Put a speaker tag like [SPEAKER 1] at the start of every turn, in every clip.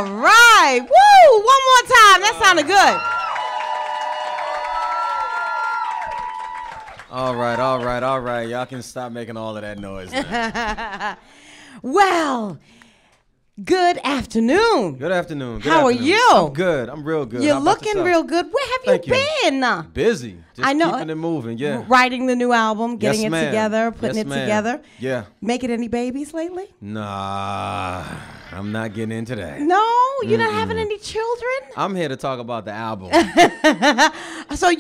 [SPEAKER 1] All right. Woo! One more time. That sounded good.
[SPEAKER 2] All right. Y'all can stop making all of that noise now.
[SPEAKER 1] Well, good afternoon.
[SPEAKER 2] Good afternoon.
[SPEAKER 1] How are you?
[SPEAKER 2] I'm good. I'm real good.
[SPEAKER 1] You're
[SPEAKER 2] How about
[SPEAKER 1] looking
[SPEAKER 2] yourself?
[SPEAKER 1] real good. Where have you been?
[SPEAKER 2] Busy. Just
[SPEAKER 1] I know.
[SPEAKER 2] keeping it moving, yeah.
[SPEAKER 1] Writing the new album, getting
[SPEAKER 2] Yes,
[SPEAKER 1] it
[SPEAKER 2] ma'am.
[SPEAKER 1] together, putting
[SPEAKER 2] Yes,
[SPEAKER 1] it
[SPEAKER 2] ma'am.
[SPEAKER 1] together.
[SPEAKER 2] Yeah.
[SPEAKER 1] Making any babies lately?
[SPEAKER 2] Nah, I'm not getting into that.
[SPEAKER 1] No, you're not having any children?
[SPEAKER 2] I'm here to talk about the album.
[SPEAKER 1] So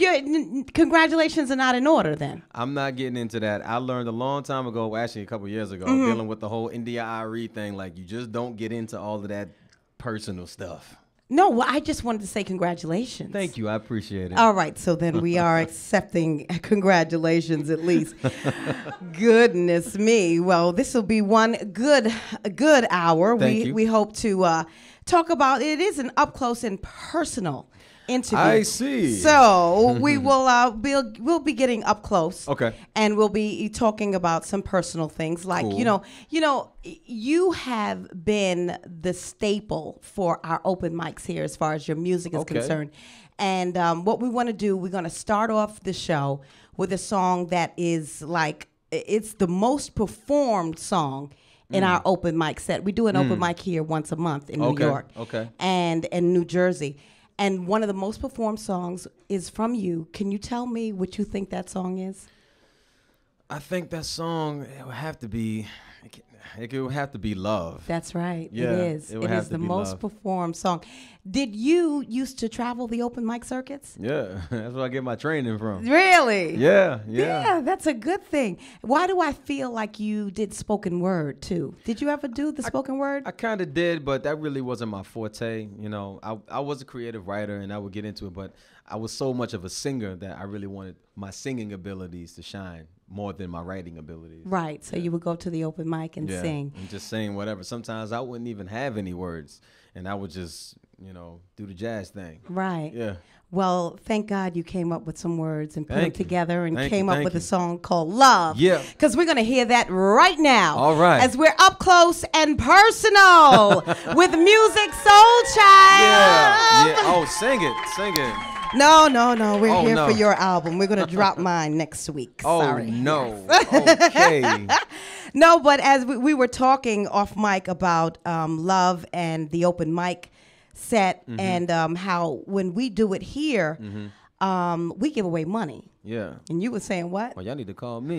[SPEAKER 1] congratulations are not in order then.
[SPEAKER 2] I'm not getting into that. I learned a long time ago, well, actually a couple years ago, dealing with the whole India Irie thing. Like, you just don't get into all of that personal stuff.
[SPEAKER 1] No, well, I just wanted to say congratulations.
[SPEAKER 2] Thank you. I appreciate it.
[SPEAKER 1] All right, so then we are accepting congratulations at least. Goodness me. Well, this will be one good hour.
[SPEAKER 2] Thank you.
[SPEAKER 1] We hope to talk about it. Is an up close and personal interview.
[SPEAKER 2] I see.
[SPEAKER 1] So we will we'll be getting up close.
[SPEAKER 2] Okay.
[SPEAKER 1] And we'll be talking about some personal things like
[SPEAKER 2] Cool.
[SPEAKER 1] you have been the staple for our open mics here as far as your music is
[SPEAKER 2] Okay.
[SPEAKER 1] concerned. And what we want to do, we're going to start off the show with a song that is like, it's the most performed song in our open mic set. We do an open mic here once a month in New York and in New Jersey. And one of the most performed songs is from you. Can you tell me what you think that song is?
[SPEAKER 2] I think that song, it would have to be Love.
[SPEAKER 1] That's right.
[SPEAKER 2] Yeah,
[SPEAKER 1] it is.
[SPEAKER 2] it would
[SPEAKER 1] It
[SPEAKER 2] have
[SPEAKER 1] is
[SPEAKER 2] to
[SPEAKER 1] the
[SPEAKER 2] be
[SPEAKER 1] most
[SPEAKER 2] Love.
[SPEAKER 1] performed song. Did you used to travel the open mic circuits?
[SPEAKER 2] Yeah, that's where I get my training from.
[SPEAKER 1] Really?
[SPEAKER 2] Yeah.
[SPEAKER 1] Yeah, that's a good thing. Why do I feel like you did spoken word too? Did you ever do the spoken word?
[SPEAKER 2] I kind of did, but that really wasn't my forte. You know, I was a creative writer and I would get into it, but I was so much of a singer that I really wanted my singing abilities to shine more than my writing abilities.
[SPEAKER 1] Right. So you would go to the open mic and sing.
[SPEAKER 2] And just sing whatever. Sometimes I wouldn't even have any words, and I would just, do the jazz thing.
[SPEAKER 1] Right.
[SPEAKER 2] Yeah.
[SPEAKER 1] Well, thank God you came up with some words and put them
[SPEAKER 2] Thank you.
[SPEAKER 1] together and
[SPEAKER 2] Thank
[SPEAKER 1] came
[SPEAKER 2] you,
[SPEAKER 1] up
[SPEAKER 2] thank
[SPEAKER 1] with a
[SPEAKER 2] you.
[SPEAKER 1] song called Love.
[SPEAKER 2] Yeah.
[SPEAKER 1] Because we're going to hear that right now.
[SPEAKER 2] All right.
[SPEAKER 1] As we're up close and personal with Musiq Soulchild.
[SPEAKER 2] Yeah. Oh, sing it.
[SPEAKER 1] No. We're
[SPEAKER 2] Oh,
[SPEAKER 1] here
[SPEAKER 2] no.
[SPEAKER 1] for your album. We're going to drop mine next week.
[SPEAKER 2] Oh,
[SPEAKER 1] Sorry.
[SPEAKER 2] no. Okay.
[SPEAKER 1] No, but as we were talking off mic about Love and the open mic set and how when we do it here, we give away money.
[SPEAKER 2] Yeah.
[SPEAKER 1] And you were saying what?
[SPEAKER 2] Well, y'all need to call me.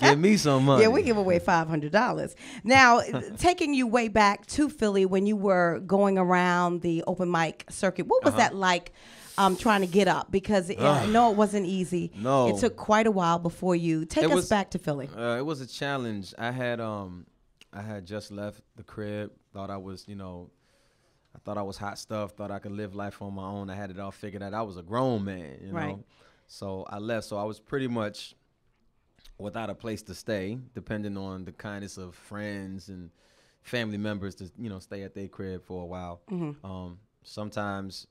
[SPEAKER 2] Give me some money.
[SPEAKER 1] Yeah, we give away $500. Now, taking you way back to Philly when you were going around the open mic circuit, what was that like trying to get up? Because I know it wasn't easy.
[SPEAKER 2] No.
[SPEAKER 1] It took quite a while before you. Take us back to Philly.
[SPEAKER 2] It was a challenge. I had just left the crib. Thought I was, I thought I was hot stuff. Thought I could live life on my own. I had it all figured out. I was a grown man,
[SPEAKER 1] Right.
[SPEAKER 2] So I left. So I was pretty much without a place to stay, depending on the kindness of friends and family members to, stay at their crib for a while. Sometimes,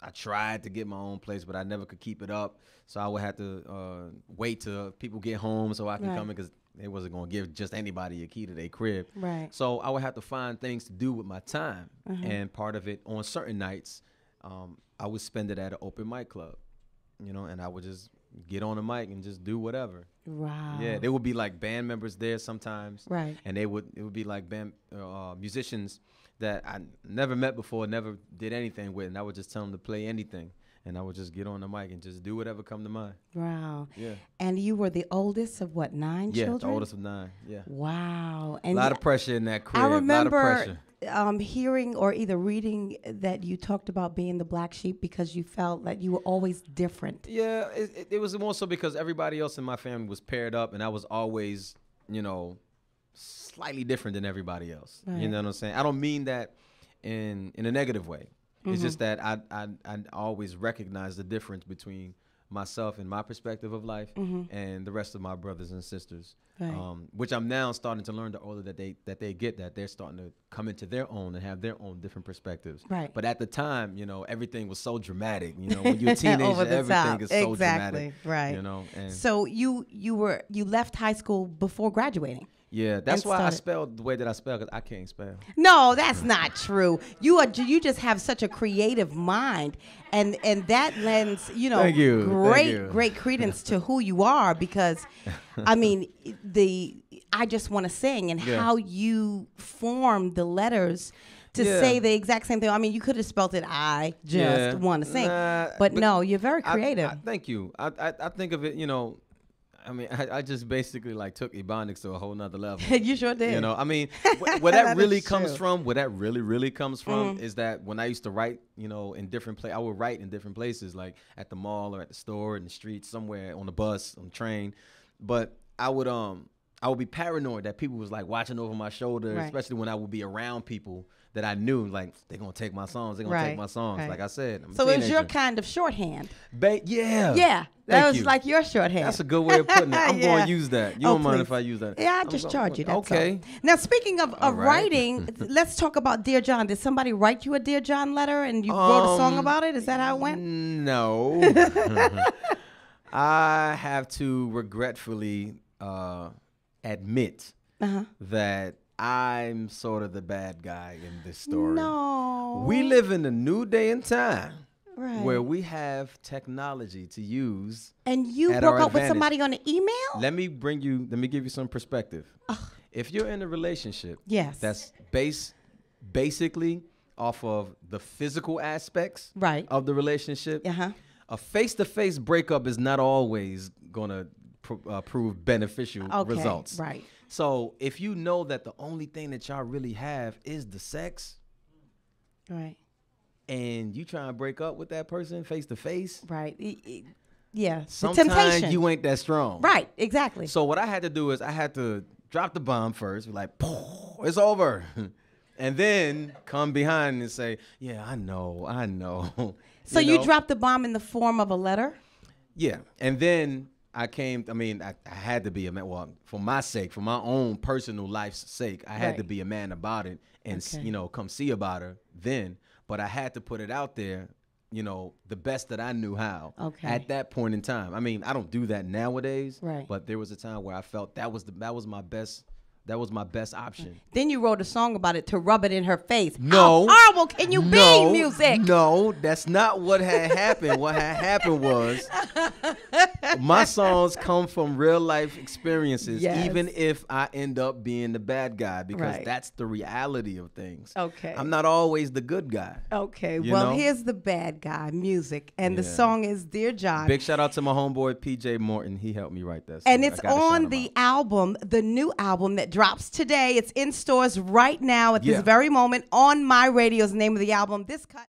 [SPEAKER 2] I tried to get my own place, but I never could keep it up. So I would have to wait till people get home so I can come in, because they wasn't going to give just anybody a key to their crib.
[SPEAKER 1] Right.
[SPEAKER 2] So I would have to find things to do with my time. And part of it, on certain nights, I would spend it at an open mic club, and I would just get on the mic and just do whatever.
[SPEAKER 1] Wow.
[SPEAKER 2] Yeah, there would be like band members there sometimes.
[SPEAKER 1] Right.
[SPEAKER 2] And it would be like band musicians that I never met before, never did anything with, and I would just tell them to play anything, and I would just get on the mic and just do whatever come to mind.
[SPEAKER 1] Wow.
[SPEAKER 2] Yeah.
[SPEAKER 1] And you were the oldest of what, 9
[SPEAKER 2] Yeah,
[SPEAKER 1] children?
[SPEAKER 2] the oldest of 9. Yeah.
[SPEAKER 1] Wow. And
[SPEAKER 2] A lot of pressure in that crib.
[SPEAKER 1] I
[SPEAKER 2] A lot of
[SPEAKER 1] remember
[SPEAKER 2] pressure.
[SPEAKER 1] hearing or either reading that you talked about being the black sheep because you felt that you were always different.
[SPEAKER 2] Yeah, it was more so because everybody else in my family was paired up, and I was always, slightly different than everybody else.
[SPEAKER 1] Right.
[SPEAKER 2] You know what I'm saying? I don't mean that in a negative way. It's just that I always recognize the difference between myself and my perspective of life and the rest of my brothers and sisters,
[SPEAKER 1] Right.
[SPEAKER 2] Which I'm now starting to learn the older that they get, that they're starting to come into their own and have their own different perspectives.
[SPEAKER 1] Right.
[SPEAKER 2] But at the time, everything was so dramatic. When you're a teenager,
[SPEAKER 1] Over the
[SPEAKER 2] everything
[SPEAKER 1] top.
[SPEAKER 2] is so
[SPEAKER 1] Exactly.
[SPEAKER 2] dramatic.
[SPEAKER 1] Right.
[SPEAKER 2] And
[SPEAKER 1] So you left high school before graduating.
[SPEAKER 2] Yeah, that's
[SPEAKER 1] and
[SPEAKER 2] why I
[SPEAKER 1] started-
[SPEAKER 2] spelled the way that I spell, because I can't spell.
[SPEAKER 1] No, that's not true. You just have such a creative mind, and that lends
[SPEAKER 2] Thank you.
[SPEAKER 1] great credence to who you are, because I mean I just want to sing, and how you form the letters to say the exact same thing. I mean, you could have spelled it I just want to sing, but no, you're very creative.
[SPEAKER 2] Thank you. I think of it, I mean, I just basically like took Ebonics to a whole nother level.
[SPEAKER 1] You sure did.
[SPEAKER 2] I mean, where that really comes
[SPEAKER 1] true.
[SPEAKER 2] from, where that really comes from is that when I used to write, in different places, I would write in different places, like at the mall or at the store, in the streets, somewhere, on the bus, on the train. But I would be paranoid that people was like watching over my shoulder, especially when I would be around people that I knew, like, they're going to take my songs. They're going to take my songs. Like I said, I'm a
[SPEAKER 1] so it was
[SPEAKER 2] teenager.
[SPEAKER 1] your kind of shorthand.
[SPEAKER 2] Yeah.
[SPEAKER 1] Yeah. That was like your shorthand.
[SPEAKER 2] That's a good way of putting it. I'm going to use that. You don't mind if I use that?
[SPEAKER 1] Yeah, I just charge you. That's
[SPEAKER 2] okay.
[SPEAKER 1] all. Now, speaking of writing, let's talk about Dear John. Did somebody write you a Dear John letter and you wrote a song about it? Is that how it went?
[SPEAKER 2] No. I have to regretfully admit that I'm sort of the bad guy in this story.
[SPEAKER 1] No.
[SPEAKER 2] We live in a new day and time where we have technology to use.
[SPEAKER 1] And you broke up with somebody on an email?
[SPEAKER 2] Let me give you some perspective. If you're in a relationship that's basically off of the physical aspects of the relationship, a face-to-face breakup is not always going to prove beneficial results.
[SPEAKER 1] Right.
[SPEAKER 2] So if you know that the only thing that y'all really have is the sex, and you trying to break up with that person face to face,
[SPEAKER 1] yeah,
[SPEAKER 2] sometimes you ain't that strong.
[SPEAKER 1] Right, exactly.
[SPEAKER 2] So what I had to do is I had to drop the bomb first, be like, it's over, and then come behind and say, yeah, I know.
[SPEAKER 1] So you dropped the bomb in the form of a letter?
[SPEAKER 2] Yeah, and then I had to be a man. Well, for my sake, for my own personal life's sake, I had to be a man about it and, come see about her then. But I had to put it out there, the best that I knew how at that point in time. I mean, I don't do that nowadays, but there was a time where I felt that was my best option.
[SPEAKER 1] Then you wrote a song about it to rub it in her face.
[SPEAKER 2] No.
[SPEAKER 1] How horrible can you be, Musiq?
[SPEAKER 2] No, that's not what had happened. What had happened was my songs come from real life experiences, even if I end up being the bad guy, because that's the reality of things. Okay. I'm not always the good guy.
[SPEAKER 1] Okay. Well, here's the bad guy, Musiq, and the song is Dear John.
[SPEAKER 2] Big shout out to my homeboy, PJ Morton. He helped me write that song.
[SPEAKER 1] And it's on the album, the new album that drops today. It's in stores right now at this very moment. On My Radio is the name of the album. This cut.